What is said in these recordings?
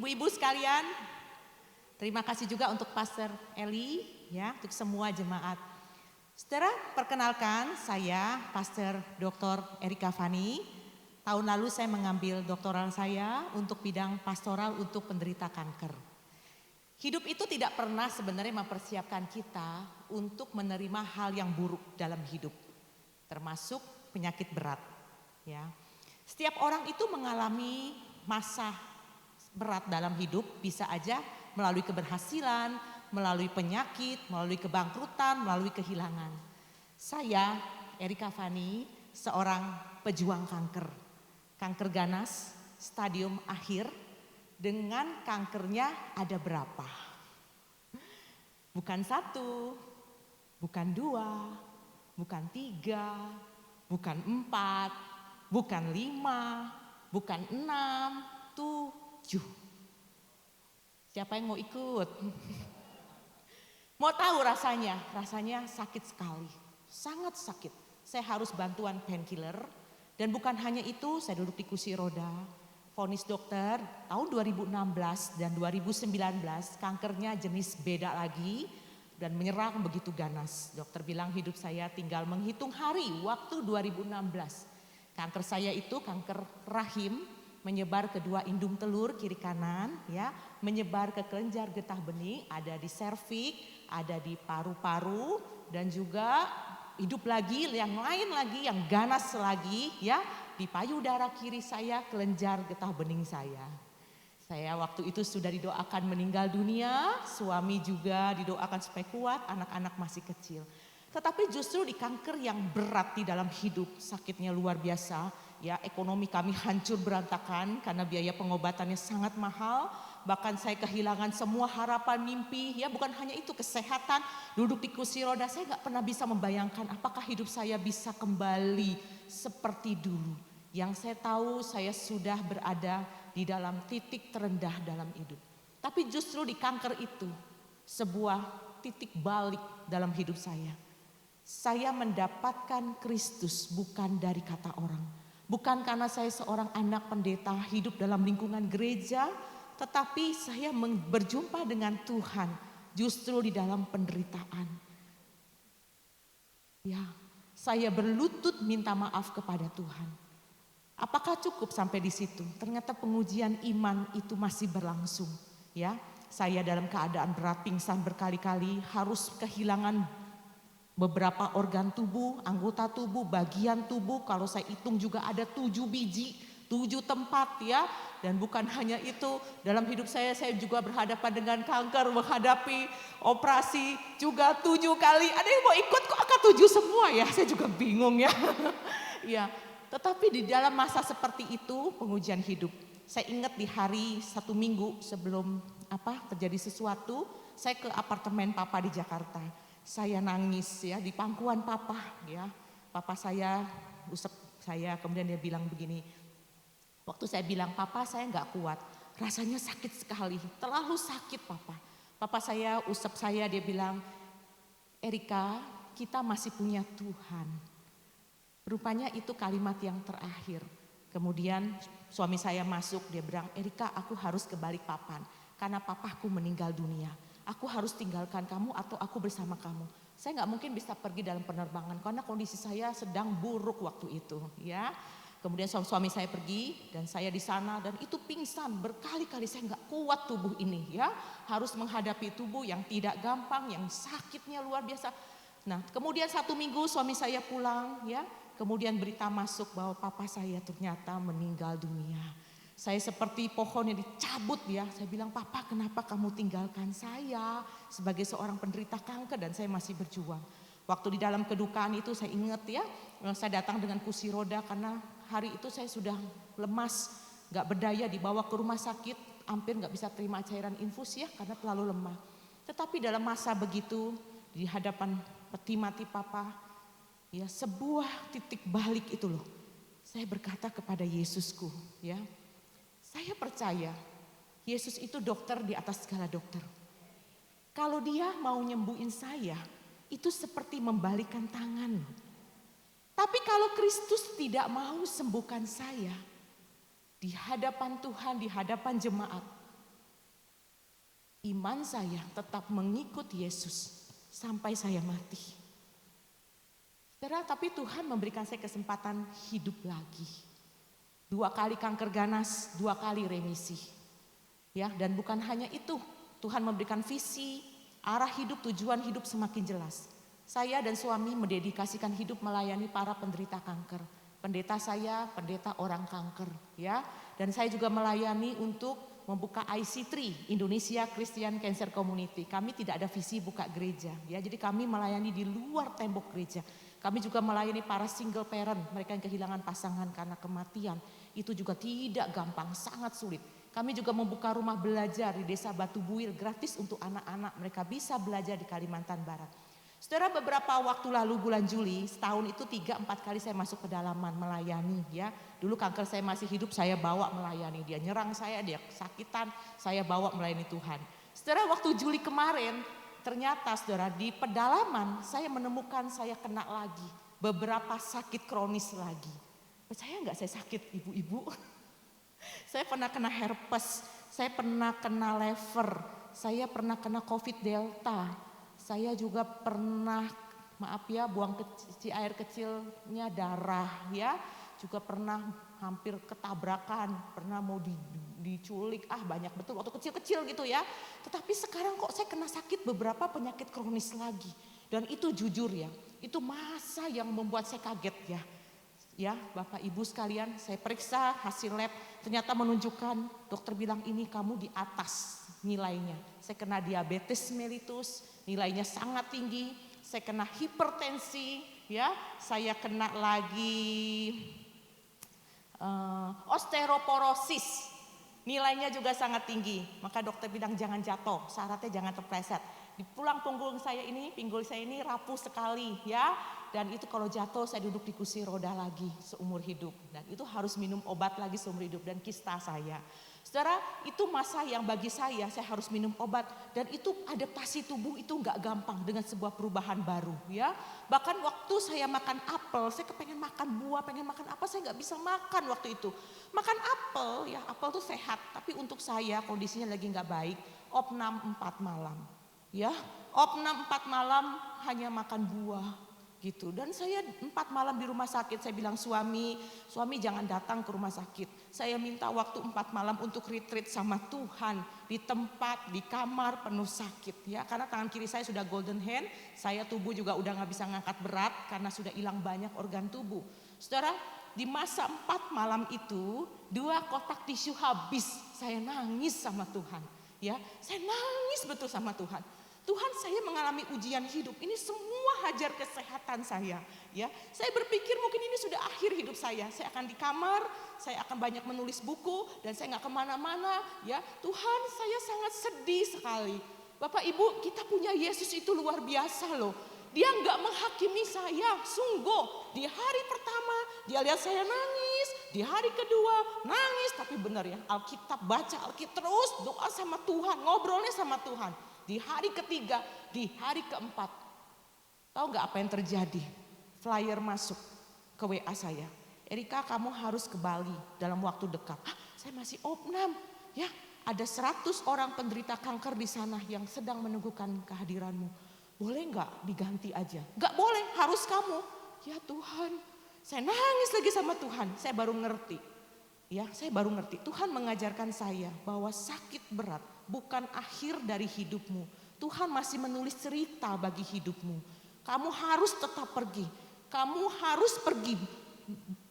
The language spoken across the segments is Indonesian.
ibu-ibu sekalian, terima kasih juga untuk Pastor Eli, ya, untuk semua jemaat. Saudara, perkenalkan saya Pastor Dr. Erika Fani. Tahun lalu saya mengambil doktoral saya untuk bidang pastoral untuk penderita kanker. Hidup itu tidak pernah sebenarnya mempersiapkan kita untuk menerima hal yang buruk dalam hidup, termasuk penyakit berat. Ya, setiap orang itu mengalami masa berat dalam hidup, bisa aja melalui keberhasilan, melalui penyakit, melalui kebangkrutan, melalui kehilangan. Saya, Erika Fani, seorang pejuang kanker. Kanker ganas, stadium akhir, dengan kankernya ada berapa? Bukan 1, bukan 2, bukan 3, bukan 4, bukan 5, bukan 6, 7. Siapa yang mau ikut? Mau tahu rasanya? Rasanya sakit sekali, sangat sakit. Saya harus bantuan painkiller dan bukan hanya itu, saya duduk di kursi roda. Vonis dokter tahun 2016 dan 2019 kankernya jenis beda lagi dan menyerang begitu ganas. Dokter bilang hidup saya tinggal menghitung hari waktu 2016. Kanker saya itu kanker rahim, menyebar ke 2 indung telur kiri kanan, ya, menyebar ke kelenjar getah bening, ada di serviks, ada di paru-paru dan juga hidup lagi yang lain lagi yang ganas lagi, ya, di payudara kiri saya, kelenjar getah bening saya. Saya waktu itu sudah didoakan meninggal dunia, suami juga didoakan supaya kuat, anak-anak masih kecil. Tetapi justru di kanker yang berat di dalam hidup, sakitnya luar biasa, ya, ekonomi kami hancur berantakan karena biaya pengobatannya sangat mahal. Bahkan saya kehilangan semua harapan mimpi, ya, bukan hanya itu, kesehatan, duduk di kursi roda, saya gak pernah bisa membayangkan apakah hidup saya bisa kembali seperti dulu. Yang saya tahu saya sudah berada di dalam titik terendah dalam hidup. Tapi justru di kanker itu sebuah titik balik dalam hidup saya. Saya mendapatkan Kristus bukan dari kata orang. Bukan karena saya seorang anak pendeta hidup dalam lingkungan gereja, tetapi saya berjumpa dengan Tuhan justru di dalam penderitaan. Ya, saya berlutut minta maaf kepada Tuhan. Apakah cukup sampai di situ? Ternyata pengujian iman itu masih berlangsung, ya. Saya dalam keadaan berat, pingsan berkali-kali, harus kehilangan beberapa organ tubuh, anggota tubuh, bagian tubuh. Kalau saya hitung juga ada 7 biji, 7 tempat, ya. Dan bukan hanya itu, dalam hidup saya juga berhadapan dengan kanker, menghadapi operasi juga 7 kali. Ada yang mau ikut kok angka 7 semua ya? Saya juga bingung, ya. Ya. Tetapi di dalam masa seperti itu, pengujian hidup. Saya ingat di hari 1 minggu sebelum terjadi sesuatu, saya ke apartemen papa di Jakarta. Saya nangis, ya, di pangkuan papa, ya. Papa saya usap saya, kemudian dia bilang begini. Waktu saya bilang, papa saya gak kuat, rasanya sakit sekali, terlalu sakit papa. Papa saya usap saya, dia bilang, Erika, kita masih punya Tuhan. Rupanya itu kalimat yang terakhir. Kemudian suami saya masuk, dia bilang, Erika, aku harus ke Balikpapan karena papaku meninggal dunia. Aku harus tinggalkan kamu atau aku bersama kamu. Saya nggak mungkin bisa pergi dalam penerbangan karena kondisi saya sedang buruk waktu itu, ya. Kemudian suami saya pergi dan saya di sana dan itu pingsan berkali-kali, saya nggak kuat tubuh ini, ya. Harus menghadapi tubuh yang tidak gampang, yang sakitnya luar biasa. Nah, kemudian 1 minggu suami saya pulang, ya. Kemudian berita masuk bahwa papa saya ternyata meninggal dunia. Saya seperti pohon yang dicabut, ya. Saya bilang, papa kenapa kamu tinggalkan saya sebagai seorang penderita kanker dan saya masih berjuang. Waktu di dalam kedukaan itu saya ingat, ya, saya datang dengan kursi roda karena hari itu saya sudah lemas, gak berdaya, dibawa ke rumah sakit, hampir gak bisa terima cairan infus, ya, karena terlalu lemah. Tetapi dalam masa begitu di hadapan peti mati papa, ya, sebuah titik balik itu loh. Saya berkata kepada Yesusku, ya. Saya percaya Yesus itu dokter di atas segala dokter. Kalau dia mau nyembuhin saya, itu seperti membalikan tangan. Tapi kalau Kristus tidak mau sembuhkan saya, di hadapan Tuhan, di hadapan jemaat, iman saya tetap mengikut Yesus sampai saya mati. Saudara, tapi Tuhan memberikan saya kesempatan hidup lagi. 2 kali kanker ganas, 2 kali remisi. Ya, dan bukan hanya itu, Tuhan memberikan visi, arah hidup, tujuan hidup semakin jelas. Saya dan suami mendedikasikan hidup melayani para penderita kanker. Pendeta saya, pendeta orang kanker, ya. Dan saya juga melayani untuk membuka IC3, Indonesia Christian Cancer Community. Kami tidak ada visi buka gereja, ya. Jadi kami melayani di luar tembok gereja. Kami juga melayani para single parent, mereka yang kehilangan pasangan karena kematian. Itu juga tidak gampang, sangat sulit. Kami juga membuka rumah belajar di Desa Batu Buir gratis untuk anak-anak. Mereka bisa belajar di Kalimantan Barat. Saudara, beberapa waktu lalu bulan Juli, setahun itu 3-4 kali saya masuk pedalaman melayani, ya. Dulu kanker saya masih hidup, saya bawa melayani. Dia nyerang saya, dia kesakitan, saya bawa melayani Tuhan. Saudara, waktu Juli kemarin, ternyata saudara di pedalaman saya menemukan saya kena lagi. Beberapa sakit kronis lagi. Percaya nggak saya sakit, ibu-ibu? Saya pernah kena herpes, saya pernah kena lever, saya pernah kena COVID Delta. Saya juga pernah, maaf ya, buang air kecilnya darah, ya. Juga pernah hampir ketabrakan, pernah mau diculik, banyak betul waktu kecil-kecil gitu ya. Tetapi sekarang kok saya kena sakit beberapa penyakit kronis lagi. Dan itu jujur ya, itu masa yang membuat saya kaget ya. Ya, Bapak Ibu sekalian, saya periksa hasil lab, ternyata menunjukkan, dokter bilang ini kamu di atas nilainya. Saya kena diabetes mellitus, nilainya sangat tinggi. Saya kena hipertensi, ya. Saya kena lagi osteoporosis, nilainya juga sangat tinggi. Maka dokter bilang jangan jatuh, syaratnya jangan terpleset. Di tulang punggung saya ini, pinggul saya ini rapuh sekali, ya. Dan itu kalau jatuh saya duduk di kursi roda lagi seumur hidup. Dan itu harus minum obat lagi seumur hidup dan kista saya. Saudara, itu masa yang bagi saya harus minum obat. Dan itu adaptasi tubuh itu gak gampang dengan sebuah perubahan baru, ya. Bahkan waktu saya makan apel, saya kepengen makan buah, pengen makan apa, saya gak bisa makan waktu itu. Makan apel, ya apel itu sehat. Tapi untuk saya kondisinya lagi gak baik, opnam 4 malam. Ya, opnam 4 malam hanya makan buah. Gitu. Dan saya 4 malam di rumah sakit, saya bilang suami jangan datang ke rumah sakit. Saya minta waktu 4 malam untuk retreat sama Tuhan di tempat, di kamar penuh sakit ya. Karena tangan kiri saya sudah golden hand, saya tubuh juga udah gak bisa ngangkat berat karena sudah hilang banyak organ tubuh. Saudara, di masa 4 malam itu 2 kotak tisu habis, saya nangis sama Tuhan. Ya, saya nangis betul sama Tuhan. Tuhan, saya mengalami ujian hidup, ini semua hajar kesehatan saya. Ya, saya berpikir mungkin ini sudah akhir hidup saya akan di kamar, saya akan banyak menulis buku dan saya nggak kemana-mana. Ya, Tuhan, saya sangat sedih sekali. Bapak Ibu, kita punya Yesus itu luar biasa loh. Dia nggak menghakimi saya, sungguh. Di hari pertama dia lihat saya nangis, di hari kedua nangis, tapi benar ya, Alkitab, baca Alkitab terus, doa sama Tuhan, ngobrolnya sama Tuhan. Di hari ketiga, di hari keempat, tahu nggak apa yang terjadi? Flyer masuk ke WA saya. Erika, kamu harus ke Bali dalam waktu dekat. Saya masih opnam, ya. Ada 100 orang penderita kanker di sana yang sedang menunggukan kehadiranmu. Boleh nggak diganti aja? Nggak boleh, harus kamu. Ya Tuhan, saya nangis lagi sama Tuhan. Saya baru ngerti. Ya, saya baru ngerti. Tuhan mengajarkan saya bahwa sakit berat bukan akhir dari hidupmu. Tuhan masih menulis cerita bagi hidupmu. Kamu harus tetap pergi. Kamu harus pergi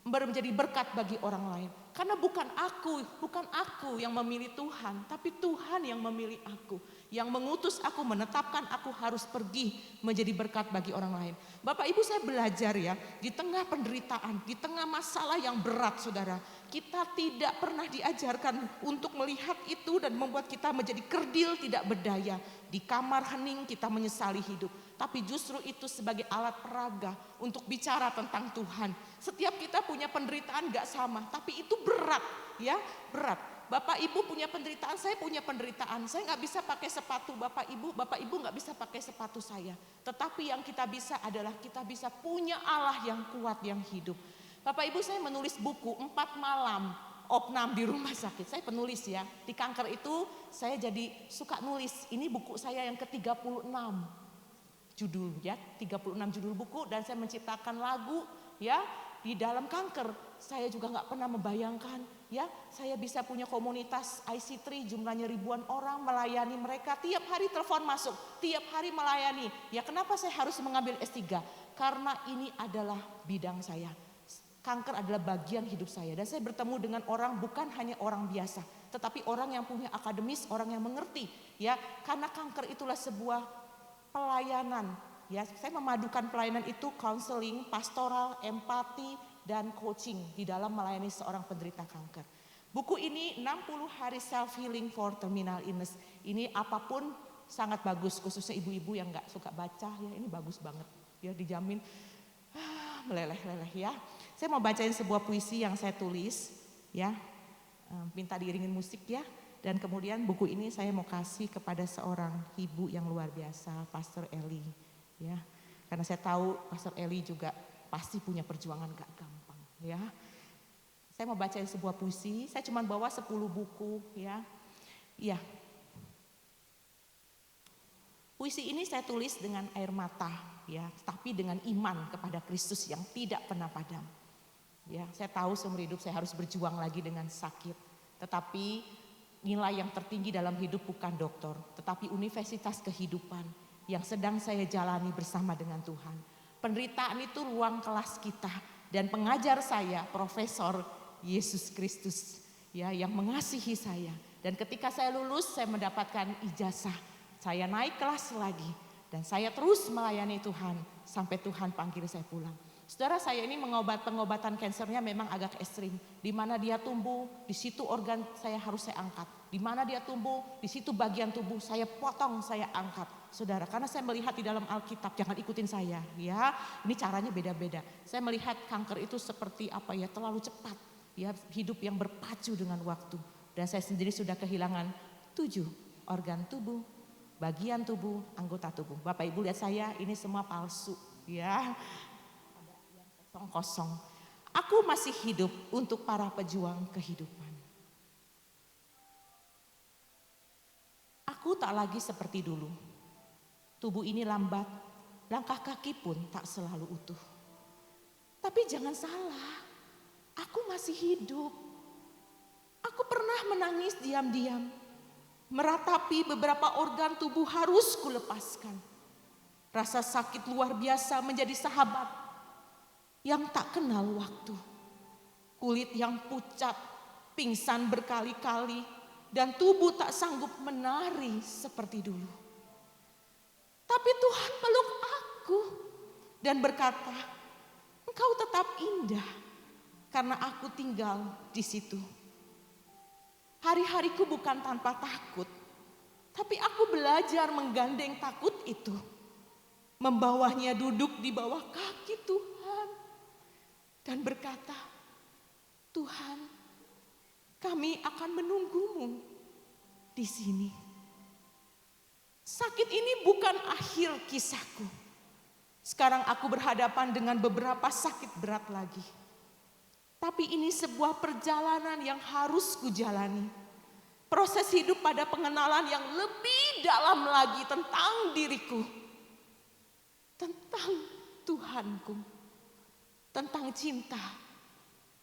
menjadi berkat bagi orang lain. Karena bukan aku yang memilih Tuhan, tapi Tuhan yang memilih aku. Yang mengutus aku, menetapkan aku harus pergi menjadi berkat bagi orang lain. Bapak Ibu, saya belajar ya, di tengah penderitaan, di tengah masalah yang berat saudara, kita tidak pernah diajarkan untuk melihat itu dan membuat kita menjadi kerdil, tidak berdaya. Di kamar hening kita menyesali hidup. Tapi justru itu sebagai alat peraga untuk bicara tentang Tuhan. Setiap kita punya penderitaan gak sama, tapi itu berat ya, berat. Bapak Ibu punya penderitaan, saya punya penderitaan. Saya gak bisa pakai sepatu Bapak Ibu gak bisa pakai sepatu saya. Tetapi yang kita bisa adalah kita bisa punya Allah yang kuat, yang hidup. Bapak Ibu, saya menulis buku 4 malam opnam di rumah sakit. Saya penulis ya. Di kanker itu saya jadi suka nulis. Ini buku saya yang ke-36 judul ya, 36 judul buku, dan saya menciptakan lagu ya di dalam kanker. Saya juga nggak pernah membayangkan ya, saya bisa punya komunitas IC3 jumlahnya ribuan orang, melayani mereka tiap hari, telepon masuk, tiap hari melayani. Ya kenapa saya harus mengambil S3? Karena ini adalah bidang saya. Kanker adalah bagian hidup saya, dan saya bertemu dengan orang bukan hanya orang biasa, tetapi orang yang punya akademis, orang yang mengerti ya, karena kanker itulah sebuah pelayanan ya. Saya memadukan pelayanan itu counseling, pastoral, empati dan coaching di dalam melayani seorang penderita kanker. Buku ini 60 hari self healing for terminal illness. Ini apapun sangat bagus, khususnya ibu-ibu yang nggak suka baca ya, ini bagus banget ya, dijamin meleleh-leleh ya. Saya mau bacain sebuah puisi yang saya tulis ya, minta diiringin musik ya. Dan kemudian buku ini saya mau kasih kepada seorang ibu yang luar biasa, Pastor Eli ya. Karena saya tahu Pastor Eli juga pasti punya perjuangan gak gampang ya. Saya mau bacain sebuah puisi, saya cuma bawa 10 buku ya. Iya. Puisi ini saya tulis dengan air mata ya, tapi dengan iman kepada Kristus yang tidak pernah padam. Ya, saya tahu seumur hidup saya harus berjuang lagi dengan sakit. Tetapi nilai yang tertinggi dalam hidup bukan doktor, tetapi universitas kehidupan yang sedang saya jalani bersama dengan Tuhan. Penderitaan itu ruang kelas kita, dan pengajar saya Profesor Yesus Kristus ya, yang mengasihi saya. Dan ketika saya lulus, saya mendapatkan ijazah. Saya naik kelas lagi dan saya terus melayani Tuhan sampai Tuhan panggil saya pulang. Saudara, saya ini pengobatan kansernya memang agak ekstrim. Di mana dia tumbuh, di situ organ saya harus saya angkat. Di mana dia tumbuh, di situ bagian tubuh saya potong, saya angkat. Saudara, karena saya melihat di dalam Alkitab, jangan ikutin saya ya. Ini caranya beda-beda. Saya melihat kanker itu seperti apa ya, terlalu cepat. Ya, hidup yang berpacu dengan waktu. Dan saya sendiri sudah kehilangan 7 organ tubuh, bagian tubuh, anggota tubuh. Bapak Ibu lihat saya, ini semua palsu ya. Kosong. Aku masih hidup untuk para pejuang kehidupan. Aku tak lagi seperti dulu. Tubuh ini lambat, langkah kaki pun tak selalu utuh. Tapi jangan salah, aku masih hidup. Aku pernah menangis diam-diam, meratapi beberapa organ tubuh harus kulepaskan. Rasa sakit luar biasa menjadi sahabat yang tak kenal waktu. Kulit yang pucat, pingsan berkali-kali, dan tubuh tak sanggup menari seperti dulu. Tapi Tuhan peluk aku dan berkata, engkau tetap indah karena aku tinggal di situ. Hari-hariku bukan tanpa takut, tapi aku belajar menggandeng takut itu, membawanya duduk di bawah kaki Tuhan, dan berkata, Tuhan, kami akan menunggumu di sini. Sakit ini bukan akhir kisahku. Sekarang aku berhadapan dengan beberapa sakit berat lagi. Tapi ini sebuah perjalanan yang harus kujalani. Proses hidup pada pengenalan yang lebih dalam lagi tentang diriku. Tentang Tuhanku. Tentang cinta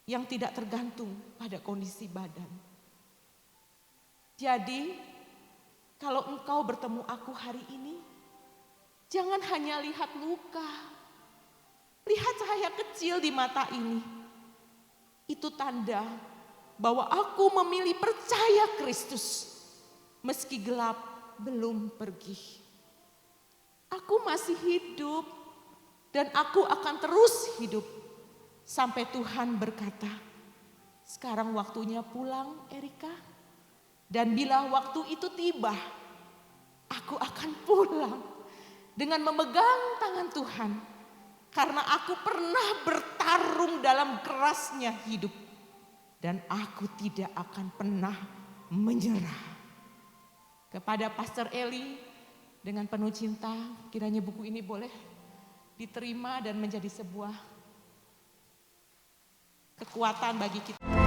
yang tidak tergantung pada kondisi badan. Jadi, kalau engkau bertemu aku hari ini, jangan hanya lihat luka. Lihat cahaya kecil di mata ini. Itu tanda bahwa aku memilih percaya Kristus meski gelap belum pergi. Aku masih hidup dan aku akan terus hidup sampai Tuhan berkata, sekarang waktunya pulang Erika. Dan bila waktu itu tiba, aku akan pulang dengan memegang tangan Tuhan. Karena aku pernah bertarung dalam kerasnya hidup. Dan aku tidak akan pernah menyerah. Kepada Pastor Eli, dengan penuh cinta, kiranya buku ini boleh diterima dan menjadi sebuah kekuatan bagi kita.